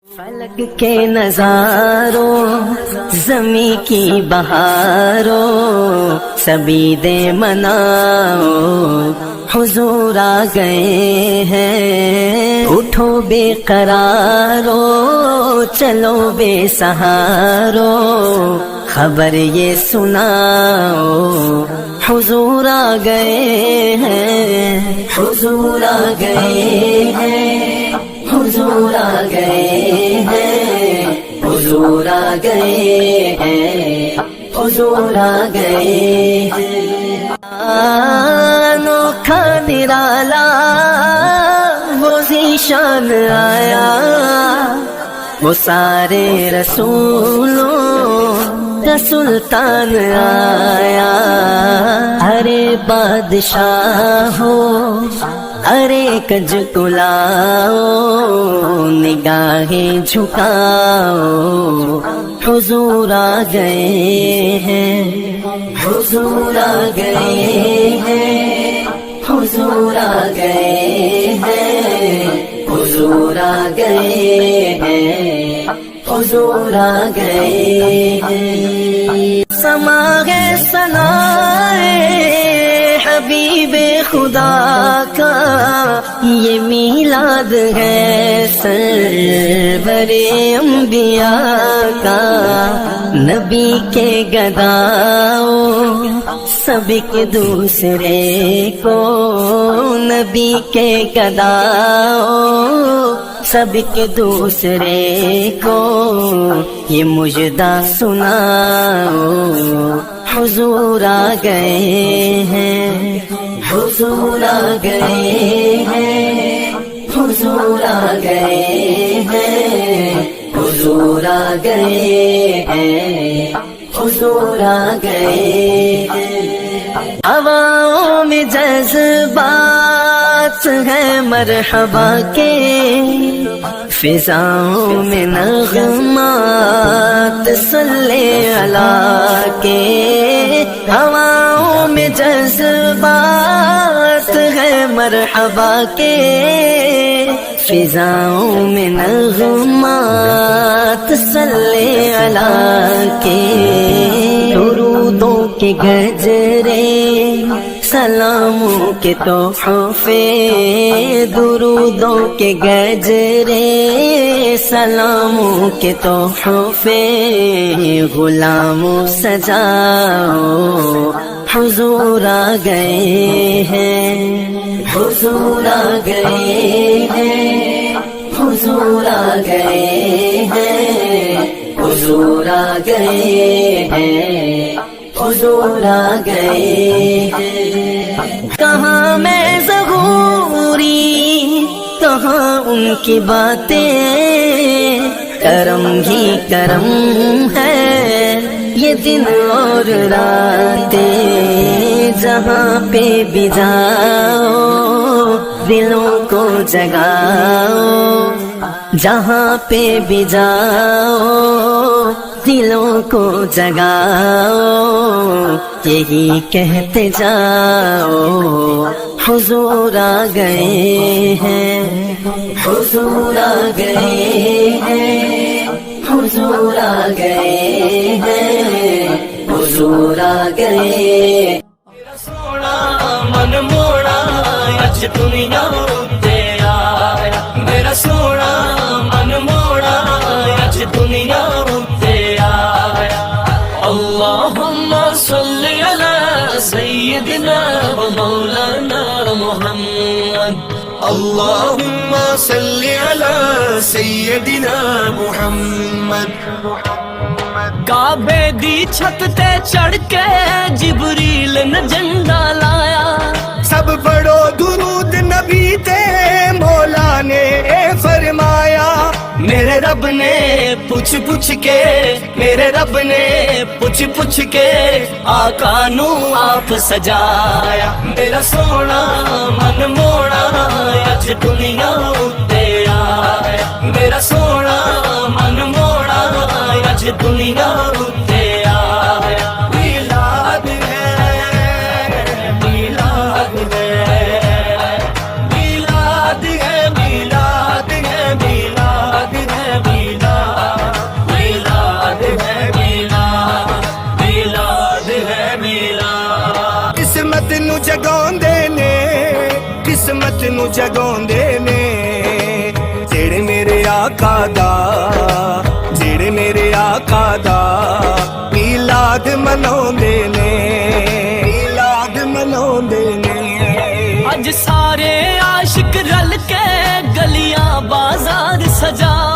فلک کے نظاروں زمیں کی بہاروں سبھی دے مناؤ حضور آ گئے ہیں اٹھو بے قرارو چلو بے سہارو خبر یہ سناؤ حضور آ گئے ہیں حضور آ گئے ہیں حضور آ گئے ہیں حضور آ گئے ہیں حضور آ گئے ہیں انوکھا نرالا وہ ذیشان آیا وہ سارے رسولوں کا سلطان آیا ارے بادشاہ ہو ارے کج کلاؤ نگاہیں جھکاؤ حضور آ گئے ہیں حضور آ گئے ہیں حضور آ گئے ہیں حضور آ گئے ہیں حضور آ گئے ہیں سما ہے ثنائے حبیب خدا کا یہ میلاد ہے سرور انبیاء کا نبی کے گداؤ سب کے دوسرے کو نبی کے گداؤ سب کے دوسرے کو یہ مجدہ سناؤ حضور آ گئے ہیں حضور آ گئے ہیں حضور آ گئے ہیں حضور آ گئے ہیں حضور آ گئے ہیں ہواؤں میں جذبات ہیں مرحبا کے فضاؤں میں نغمات صلی اللہ کے ہواؤں میں جذبات ہیں مرحبا کے فضاؤں میں نغمات صلی اللہ کے درودوں کے گجرے سلاموں کے تحفے درودوں کے گجرے سلاموں کے تحفے غلاموں سجاؤ حضور آ گئے ہیں حضور آ گئے ہیں حضور آ گئے ہیں حضور آ گئے ہیں حضور آ گئے ہیں کہاں میں ظہوری کہاں ان کی باتیں کرم ہی کرم ہے یہ دن اور راتیں جہاں پہ بھی جاؤ دلوں کو جگاؤ جہاں پہ بھی جاؤ دلوں کو جگاؤ یہی کہتے جاؤ حضور آ گئے ہیں حضور آ گئے ہیں حضور آ گئے ہیں حضور آ گئے سونا من موڑا اج دنیا تے آیا میرا سونا من موڑا اج دنیا تے آیا اللہم صلی علی سیدنا و مولانا محمد اللہم صلی علی سیدنا محمد کعبے دی چھت تے چڑھ کے جبریل نے جھنڈا لایا سب پڑھو درود نبی تے مولا نے فرمایا میرے رب نے پوچھ پوچھ کے میرے رب نے پوچھ پوچھ کے آقا نو آپ سجایا میرا سونا من موڑا اج دنیا تے آیا میرا سونا من موڑا اج دنیا تے آیا میلاد ہے میلاد ہے میلاد ہے میلاد ہے میلاد ہے ਜਗਾਉਂਦੇ ਨੇ ਜਿਹੜੇ ਮੇਰੇ ਆਕਾ ਦਾ ਜਿਹੜੇ ਮੇਰੇ ਆਕਾ ਦਾ ਮੀਲਾਦ ਮਨਾਉਂਦੇ ਨੇ ਮੀਲਾਦ ਮਨਾਉਂਦੇ ਨੇ ਅੱਜ ਸਾਰੇ ਆਸ਼ਿਕ ਰਲ ਕੇ ਗਲੀਆਂ ਬਾਜ਼ਾਰ ਸਜਾਓ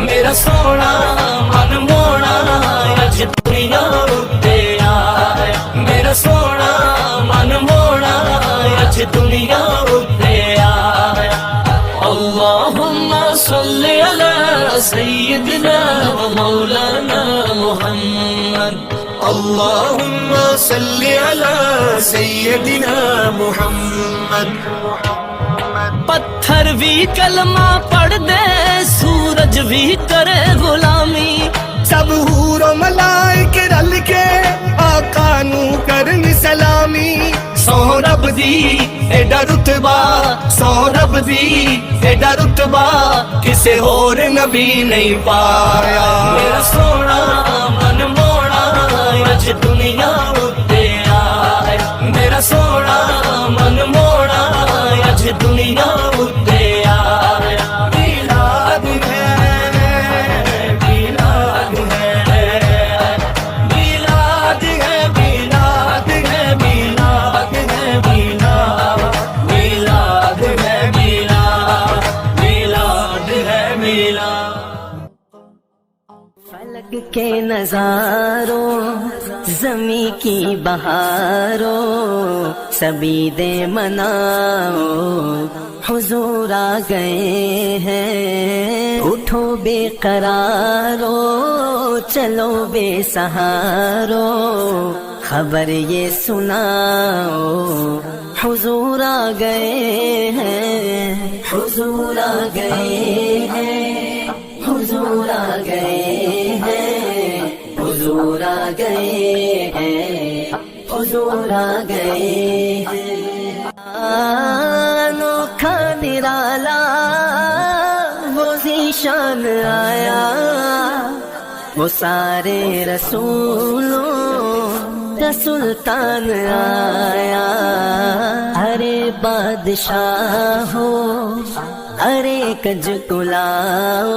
ਮੇਰਾ ਸੋਹਣਾ ਮਨ ਮੋਹਣਾ ਅੱਜ ਦੁਨੀਆ ਉੱਤੇ ਆਇਆ ਮੇਰਾ ਸੋਹਣਾ ਮਨ ਮੋਹਣਾ ਅੱਜ ਦੁਨੀਆ ਉੱਤੇ ਆਇਆ اللهم صل على سيدنا ومولانا محمد اللهم صل على سيدنا محمد پتھر بھی کلمہ پڑھ دے سورج بھی کرے غلامی سب حور و ملائک رل کے آقا نو کرن سلامی سو رب دی ایڈا رتبہ سو رب دی ایڈا رتبہ کسے اور نبی نہیں پایا میرا سونا من موڑا اج دنیا اتے آیا میرا سونا من موڑا اج دنیا اتے آیا میلاد ہے میلاد ہے میلاد ہے میلاد ہے میلاد ہے میلاد میلاد ہے میلاد میلاد ہے میلاد فلک کے نظاروں زمیں کی بہاروں سبھی دے مناؤ حضور آ گئے ہیں اٹھو بے قرارو چلو بے سہارو خبر یہ سناؤ حضور آ گئے ہیں حضور آ گئے ہیں حضور آ گئے ہیں حضور آ گئے ہیں حضور آ گئے ہیں انوکھا نرالا وہ ذیشان آیا وہ سارے رسولوں کا سلطان آیا ارے بادشاہ ہو ارے کج کلاؤ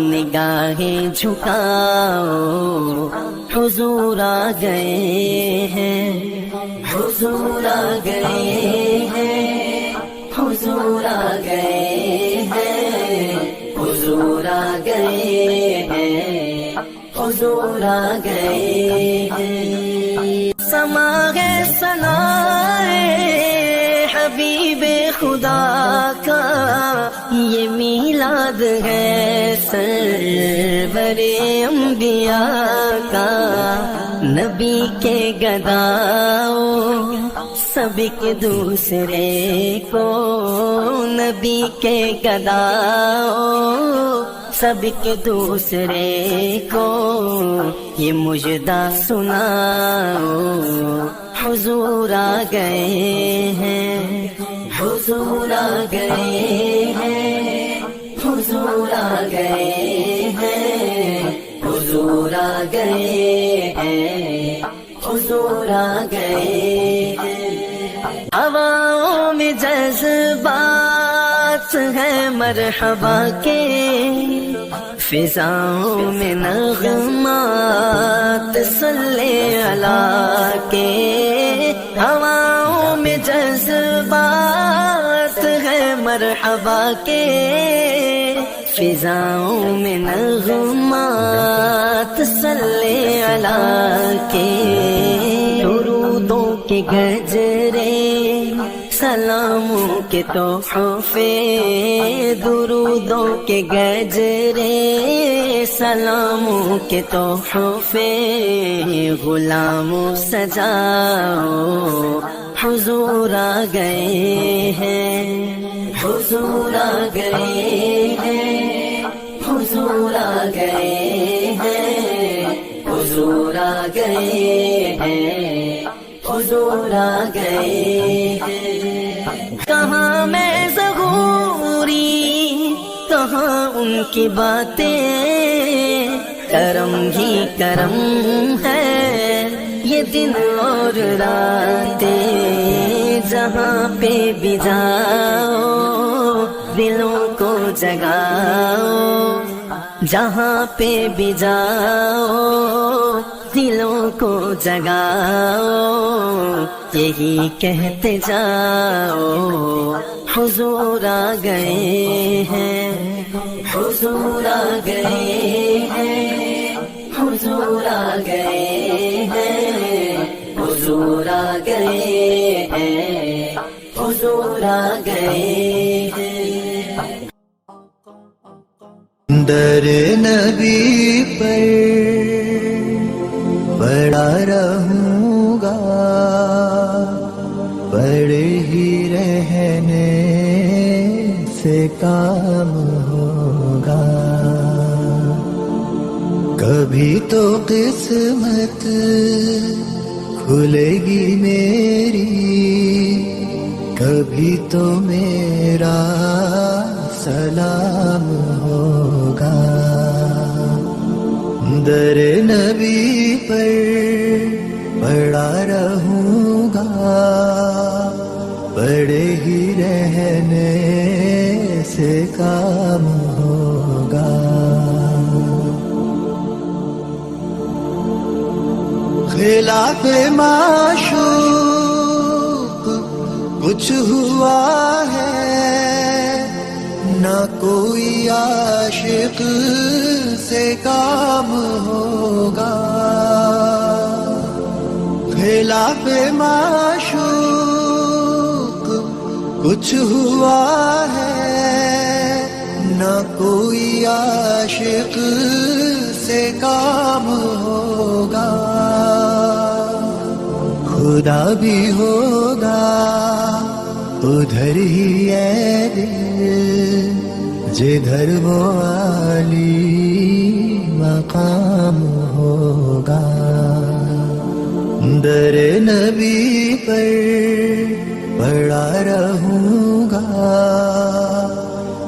نگاہیں جھکاؤ حضور آ گئے ہیں حضور آ گئے ہیں حضور آ گئے ہیں حضور آ گئے ہیں حضور آ گئے ہیں سما ہے ثنائے حبیب خدا کا یہ میلاد ہے سرور انبیاء کا نبی کے گداؤ سب کے دوسرے کو نبی کے گداؤ سب کے دوسرے کو یہ مجدہ سناؤ حضور آ گئے ہیں حضور آ گئے ہیں حضور آ گئے ہیں حضور آ گئے ہیں حضور آ گئے ہیں ہواؤں میں جذبات ہیں مرحبا کے فضاؤں میں نغمات صلی اللہ کے ہواؤں میں جذبات ہیں مرحبا کے فضاؤں میں نغمات صلی اللہ کے درودوں کے گجرے سلاموں کے تحفے درودوں کے گجرے سلاموں کے تحفے غلاموں سجاؤ حضور آ گئے ہیں حضور آ گئے ہیں حضور آ گئے ہیں حضور آ گئے ہیں حضور آ گئے ہیں کہاں میں جہاں ان کی باتیں کرم ہی کرم ہے، یہ دن اور راتیں جہاں پہ بھی جاؤ دلوں کو جگاؤ، جہاں پہ بھی جاؤ دلوں کو جگاؤ، یہی کہتے جاؤ حضور آ گئے ہیں، حضور آ گئے ہیں، حضور آ گئے ہیں، حضور آ گئے ہیں، حضور آ گئے ہیں۔ در نبی پر پڑا رہوں گا، پڑے ہی رہنے سے کام ہوگا، کبھی تو قسمت کھلے گی میری، کبھی تو میرا سلام ہوگا، در نبی پر پڑا رہوں گا، پڑے ہی رہنے سے کام ہوگا، خلاف معشوق کچھ ہوا ہے، نہ کوئی عاشق سے کام ہوگا، خلاف معشوق کچھ ہوا ہے، نہ کوئی عاشق سے کام ہوگا، خدا بھی ہوگا ادھر ہی ہے دل جدھر وہ عالی مقام ہوگا، در نبی پر پڑا رہوں گا،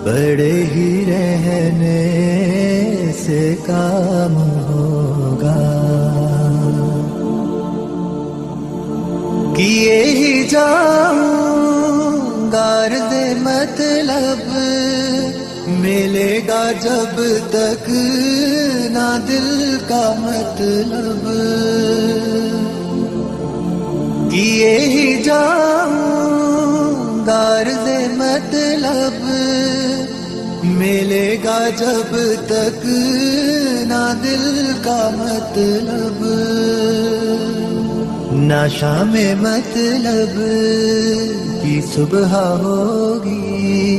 پڑے ہی رہنے سے کام ہوگا، کیے ہی جاؤں غرض مطلب، ملے گا جب تک نہ دل کا مطلب، کیے ہی جاؤں غرض مطلب، ملے گا جب تک نہ دل کا مطلب، نہ شام مطلب کی صبح ہوگی،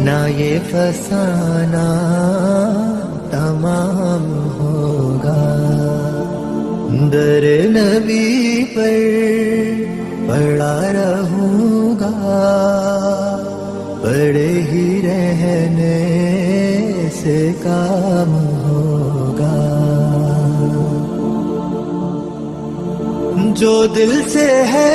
نہ یہ فسانہ تمام ہوگا، در نبی پر پڑا رہوں گا، پڑے ہی رہنے سے کام ہوگا، جو دل سے ہے